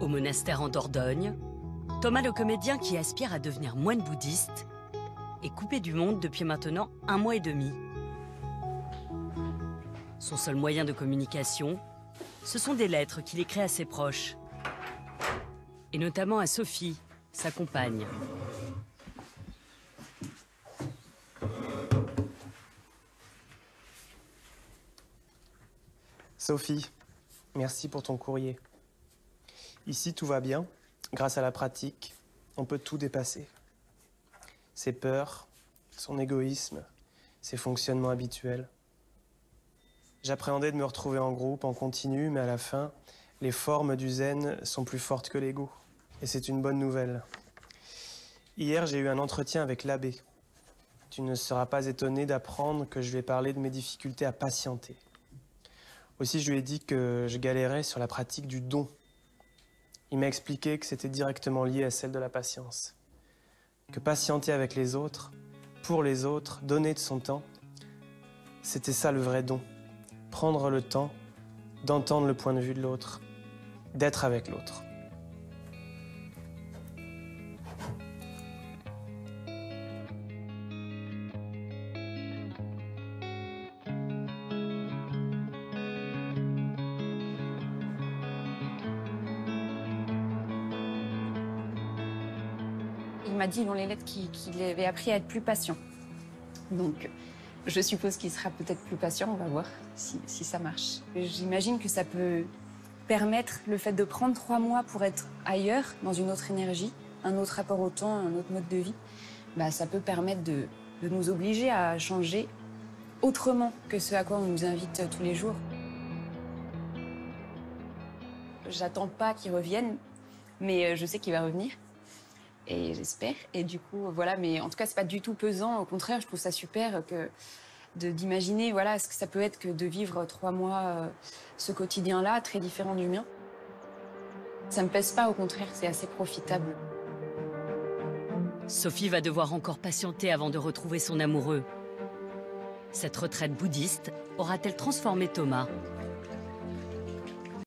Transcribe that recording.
Au monastère en Dordogne, Thomas le comédien qui aspire à devenir moine bouddhiste est coupé du monde depuis maintenant 1 mois et demi. Son seul moyen de communication, ce sont des lettres qu'il écrit à ses proches. Et notamment à Sophie, sa compagne. Sophie, merci pour ton courrier. Ici, tout va bien. Grâce à la pratique, on peut tout dépasser. Ses peurs, son égoïsme, ses fonctionnements habituels. J'appréhendais de me retrouver en groupe, en continu, mais à la fin, les formes du zen sont plus fortes que l'ego. Et c'est une bonne nouvelle. Hier, j'ai eu un entretien avec l'abbé. Tu ne seras pas étonné d'apprendre que je lui ai parlé de mes difficultés à patienter. Aussi, je lui ai dit que je galérais sur la pratique du don. Il m'a expliqué que c'était directement lié à celle de la patience. Que patienter avec les autres, pour les autres, donner de son temps, c'était ça le vrai don. Prendre le temps d'entendre le point de vue de l'autre, d'être avec l'autre. Il m'a dit dans les lettres qu'il avait appris à être plus patient. Donc, je suppose qu'il sera peut-être plus patient, on va voir si ça marche. J'imagine que ça peut permettre le fait de prendre 3 mois pour être ailleurs, dans une autre énergie, un autre rapport au temps, un autre mode de vie. Bah, ça peut permettre de nous obliger à changer autrement que ce à quoi on nous invite tous les jours. J'attends pas qu'il revienne, mais je sais qu'il va revenir. Et j'espère. Et du coup, voilà. Mais en tout cas, c'est pas du tout pesant. Au contraire, je trouve ça super d'imaginer, voilà, ce que ça peut être que de vivre 3 mois ce quotidien-là, très différent du mien. Ça me pèse pas, au contraire, c'est assez profitable. Sophie va devoir encore patienter avant de retrouver son amoureux. Cette retraite bouddhiste aura-t-elle transformé Thomas?